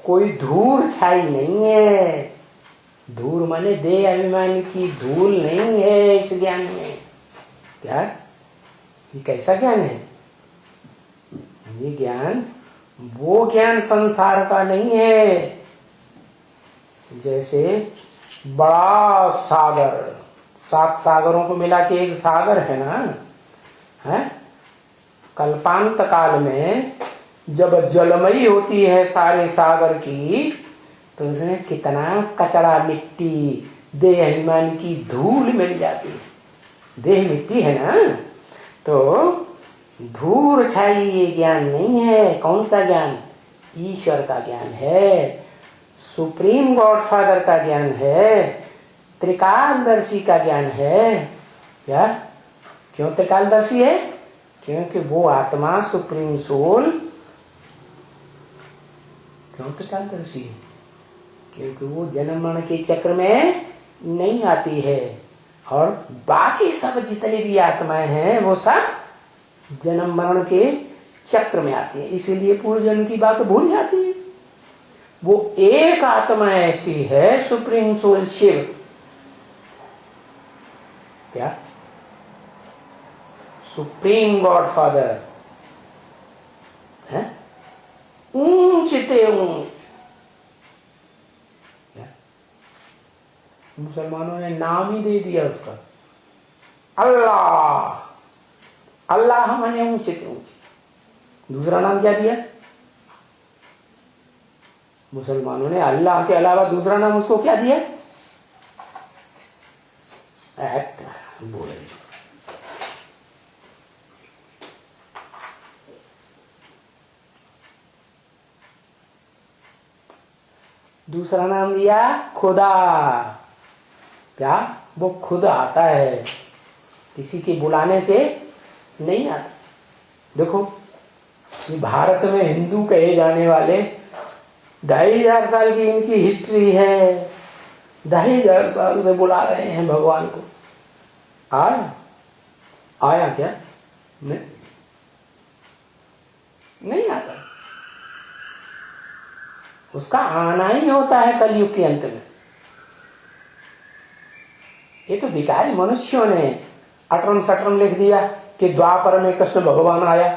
कोई धूल छाई नहीं है। धूल माने देह अभिमान की धूल नहीं है इस ज्ञान में। क्या ये कैसा ज्ञान है? ये ज्ञान वो ज्ञान संसार का नहीं है। जैसे बड़ा सागर, 7 सागरों को मिला के एक सागर है ना, है? कल्पांत काल में जब जलमयी होती है सारे सागर की, तो उसमें कितना कचरा मिट्टी देह अभिमान की धूल मिल जाती है। देह मिट्टी है ना, तो धूल छाई ये ज्ञान नहीं है। कौन सा ज्ञान? ईश्वर का ज्ञान है, सुप्रीम गॉडफादर का ज्ञान है, त्रिकालदर्शी का ज्ञान है। क्या? क्यों त्रिकालदर्शी है? क्योंकि वो आत्मा सुप्रीम सोल क्यों त्रिकालदर्शी है? क्योंकि वो जन्म मरण के चक्र में नहीं आती है, और बाकी सब जितने भी आत्माएं हैं वो सब जन्म मरण के चक्र में आती है, इसीलिए पूर्व जन्म की बात भूल जाती है। वो एक आत्मा ऐसी है, सुप्रीम सोल शिव। क्या? सुप्रीम गॉड फादर है, ऊंच ते ऊंच। मुसलमानों ने नाम ही दे दिया उसका, अल्लाह। अल्लाह माने ऊंचे ते ऊंचे। दूसरा नाम क्या दिया? मुसलमानों ने अल्लाह के अलावा दूसरा नाम उसको क्या दिया? बोले दूसरा नाम दिया खुदा। क्या? वो खुद आता है, किसी के बुलाने से नहीं आता। देखो, भारत में हिंदू कहे जाने वाले 2500 साल की इनकी हिस्ट्री है। 2500 साल से बुला रहे हैं भगवान को। आया क्या? नहीं आता। उसका आना ही होता है कलयुग के अंत में। ये तो भिखारी मनुष्यों ने अटरम सटरम लिख दिया कि द्वापर में कृष्ण भगवान आया,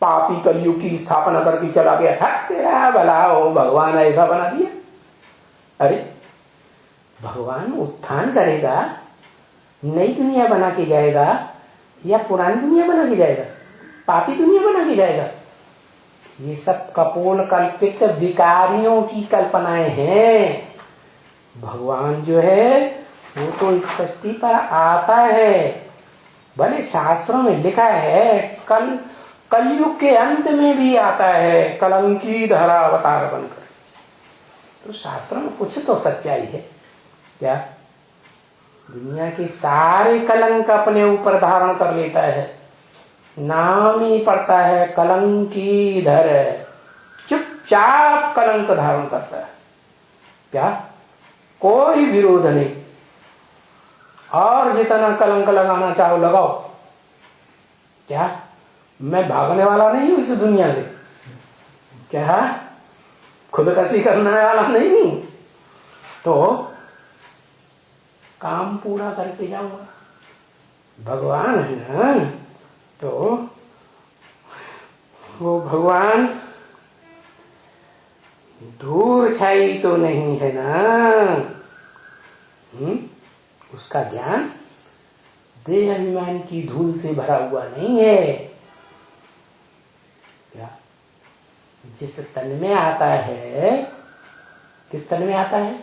पापी कलयुग की स्थापना करके चला गया। हट तेरा भला हो, भगवान ऐसा बना दिया। अरे भगवान उत्थान करेगा, नई दुनिया बना के जाएगा या पुरानी दुनिया बना के जाएगा? पापी दुनिया बना के जाएगा? ये सब कपोल कल्पित विकारियों की कल्पनाएं हैं। भगवान जो है वो तो इस सृष्टि पर आता है। भले शास्त्रों में लिखा है कलयुग के अंत में भी आता है, कलंकी धरा अवतार बनकर। तो शास्त्रों में कुछ तो सच्चाई है। क्या? दुनिया के सारे कलंक अपने ऊपर धारण कर लेता है, नाम ही पड़ता है कलंकी धर, चुपचाप कलंक धारण करता है। क्या? कोई विरोध नहीं, और जितना कलंक लगाना चाहो लगाओ। क्या? मैं भागने वाला नहीं हूं इस दुनिया से। क्या? खुदकशी करने वाला नहीं हूं, तो काम पूरा करके जाऊंगा। भगवान है ना, तो वो भगवान धूल छाई तो नहीं है ना। उसका ज्ञान देह अभिमान की धूल से भरा हुआ नहीं है। क्या? जिस तन में आता है, किस तन में आता है?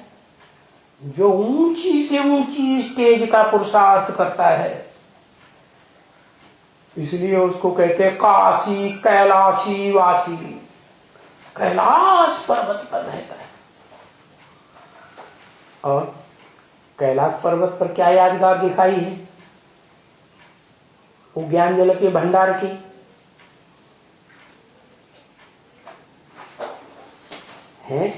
जो ऊंची से ऊंची स्टेज का पुरुषार्थ करता है। इसलिए उसको कहते हैं काशी कैलाशी वासी। कैलाश पर्वत पर रहता है। और कैलाश पर्वत पर क्या यादगार दिखाई है? वो ज्ञान जल के भंडार की। है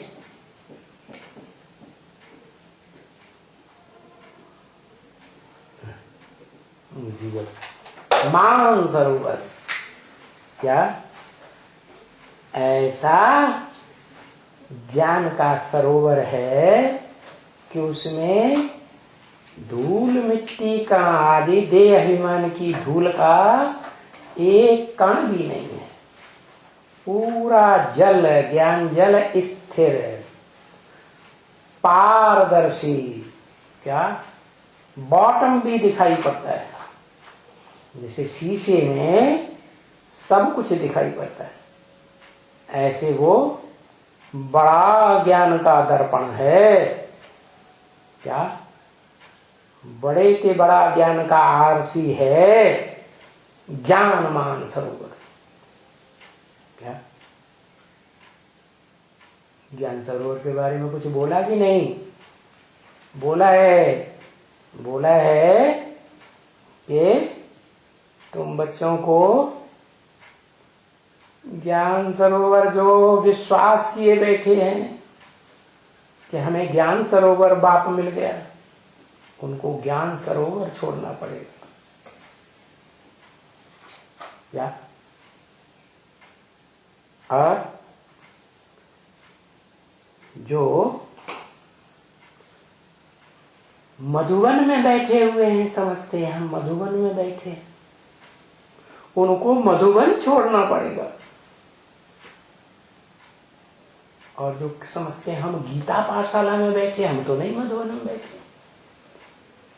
मान सरोवर। क्या? ऐसा ज्ञान का सरोवर है कि उसमें धूल मिट्टी का आदि देह अभिमान की धूल का एक कण भी नहीं है। पूरा जल, ज्ञान जल स्थिर, पारदर्शी, क्या बॉटम भी दिखाई पड़ता है, जैसे शीशे में सब कुछ दिखाई पड़ता है, ऐसे वो बड़ा ज्ञान का दर्पण है। क्या बड़े के बड़ा ज्ञान का आरसी है ज्ञानमान सरोवर। क्या ज्ञान सरोवर के बारे में कुछ बोला कि नहीं? बोला है। बोला है कि तुम बच्चों को ज्ञान सरोवर जो विश्वास किए बैठे हैं कि हमें ज्ञान सरोवर बाप मिल गया, उनको ज्ञान सरोवर छोड़ना पड़ेगा। क्या? और जो मधुवन में बैठे हुए हैं, समझते हैं हम मधुवन में बैठे हैं, उनको मधुवन छोड़ना पड़ेगा। और जो समझते हैं हम गीता पाठशाला में बैठे, हम तो नहीं मधुवन में बैठे,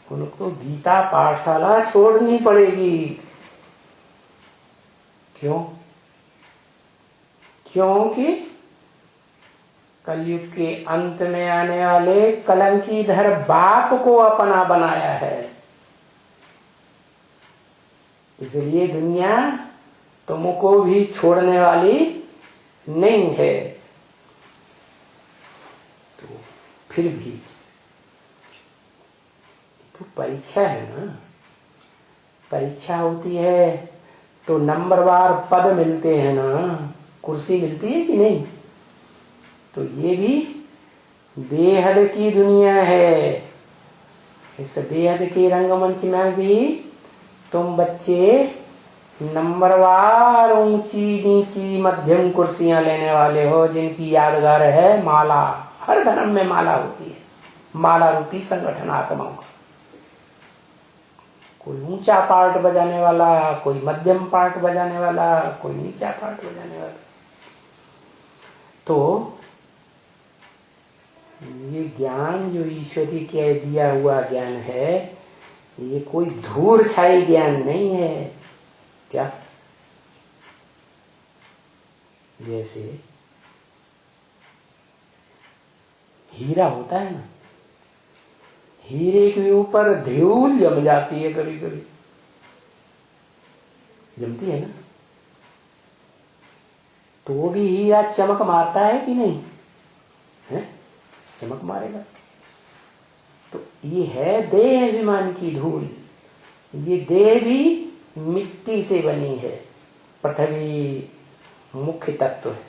उनको गीता पाठशाला छोड़नी पड़ेगी। क्यों? क्योंकि कलयुग के अंत में आने वाले कलंकीधर बाप को अपना बनाया है, इसलिए दुनिया तुमको भी छोड़ने वाली नहीं है। तो फिर भी तो परीक्षा है ना, परीक्षा होती है तो नंबरवार पद मिलते हैं ना, कुर्सी मिलती है कि नहीं? तो ये भी बेहद की दुनिया है। इस बेहद के रंगमंच में भी तुम बच्चे नंबरवार ऊंची नीची मध्यम कुर्सियां लेने वाले हो, जिनकी यादगार है माला। हर धर्म में माला होती है, माला रूपी संगठन आत्माओं का। कोई ऊंचा पार्ट बजाने वाला, कोई मध्यम पार्ट बजाने वाला, कोई नीचा पार्ट बजाने वाला। तो ये ज्ञान जो ईश्वरी के दिया हुआ ज्ञान है, ये कोई धूल छाई ज्ञान नहीं है। क्या? जैसे हीरा होता है ना, हीरे के ऊपर धूल जम जाती है, कभी कभी जमती है ना, तो वो भी हीरा चमक मारता है कि नहीं है? चमक मारेगा। तो ये है देह अभिमान की धूल। ये देह भी मिट्टी से बनी है। पृथ्वी मुख्य तत्व है,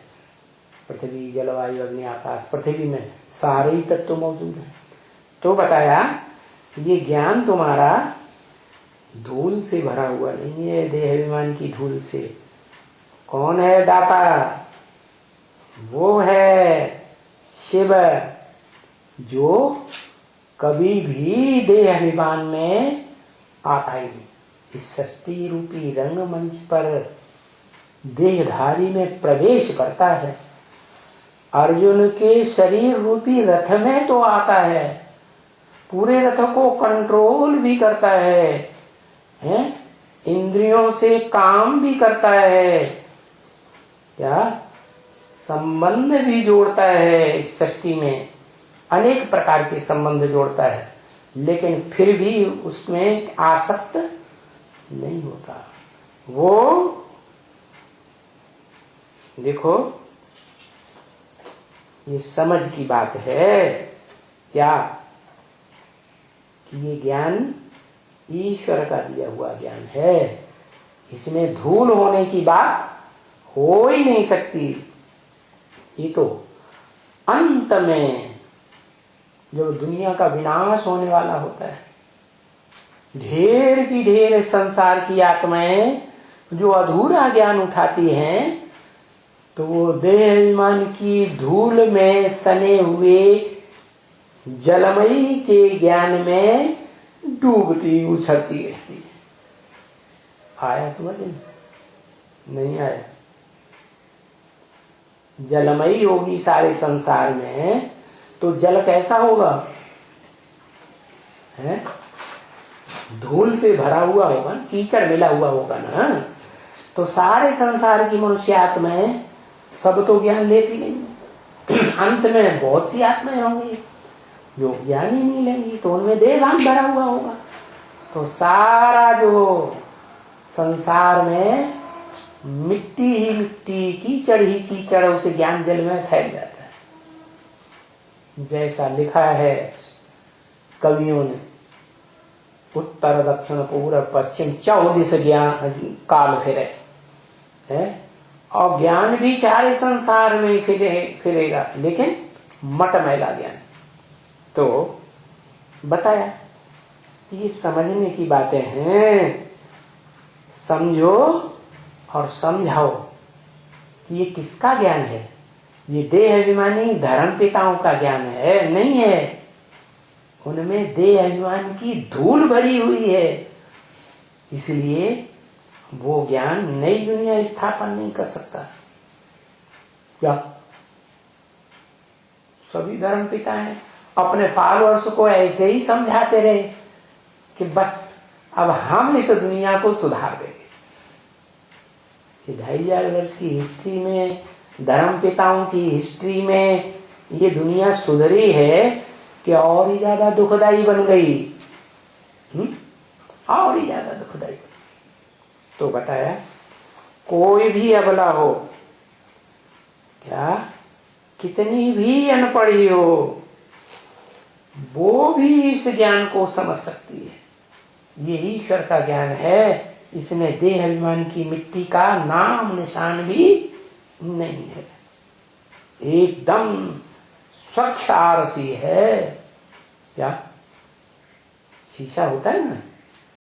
पृथ्वी जलवायु अग्नि आकाश, पृथ्वी में सारे ही तत्व मौजूद हैं। तो बताया ये ज्ञान तुम्हारा धूल से भरा हुआ नहीं है, देह अभिमान की धूल से। कौन है दाता? वो है शिव, जो कभी भी देह अभिमान में आता ही नहीं। इस सृष्टि रूपी रंगमंच पर देहधारी में प्रवेश करता है, अर्जुन के शरीर रूपी रथ में तो आता है, पूरे रथ को कंट्रोल भी करता है, इंद्रियों से काम भी करता है, क्या संबंध भी जोड़ता है। इस सृष्टि में अनेक प्रकार के संबंध जोड़ता है, लेकिन फिर भी उसमें आसक्त नहीं होता। वो देखो, ये समझ की बात है क्या, कि ये ज्ञान ईश्वर का दिया हुआ ज्ञान है, इसमें धूल होने की बात हो ही नहीं सकती। ये तो अंत में जब दुनिया का विनाश होने वाला होता है, ढेर की ढेर संसार की आत्माएं जो अधूरा ज्ञान उठाती हैं, तो वो देह अभिमान की धूल में सने हुए जलमयी के ज्ञान में डूबती उछलती रहती है। आया समझ में? नहीं आया? जलमयी होगी सारे संसार में तो जल कैसा होगा? है धूल से भरा हुआ होगा, कीचड़ मिला हुआ होगा ना। तो सारे संसार की मनुष्य आत्माएं सब तो ज्ञान लेती नहीं। अंत में बहुत सी आत्माएं होंगी जो ज्ञान ही नहीं लेंगी, तो उनमें देहभान भरा हुआ होगा। तो सारा जो संसार में मिट्टी ही मिट्टी, कीचड़ ही कीचड़ उसे ज्ञान जल में फैल जाता है। जैसा लिखा है कवियों ने, उत्तर दक्षिण पूर्व पश्चिम 14 ज्ञान काल फिरे है, और ज्ञान भी चारे संसार में फिरेगा, लेकिन मट मैला ज्ञान। तो बताया ये समझने की बातें हैं, समझो और समझाओ कि ये किसका ज्ञान है। ये देह अभिमानी धर्म पिताओं का ज्ञान है नहीं है, उनमें देह अभिमान की धूल भरी हुई है, इसलिए वो ज्ञान नई दुनिया स्थापन नहीं कर सकता। क्या सभी धर्म पिता हैं अपने फॉलोअर्स को ऐसे ही समझाते रहे कि बस अब हम इस दुनिया को सुधार देंगे। 2500 वर्ष की हिस्ट्री में, धर्म पिताओं की हिस्ट्री में ये दुनिया सुधरी है कि और ही ज्यादा दुखदाई बन गई। और ही ज्यादा दुखदाई। तो बताया कोई भी अबला हो, क्या कितनी भी अनपढ़ी हो, वो भी इस ज्ञान को समझ सकती है। ये ईश्वर का ज्ञान है, इसमें देह अभिमान की मिट्टी का नाम निशान भी नहीं है, एकदम स्वच्छ आरसी है। क्या शीशा होता है ना,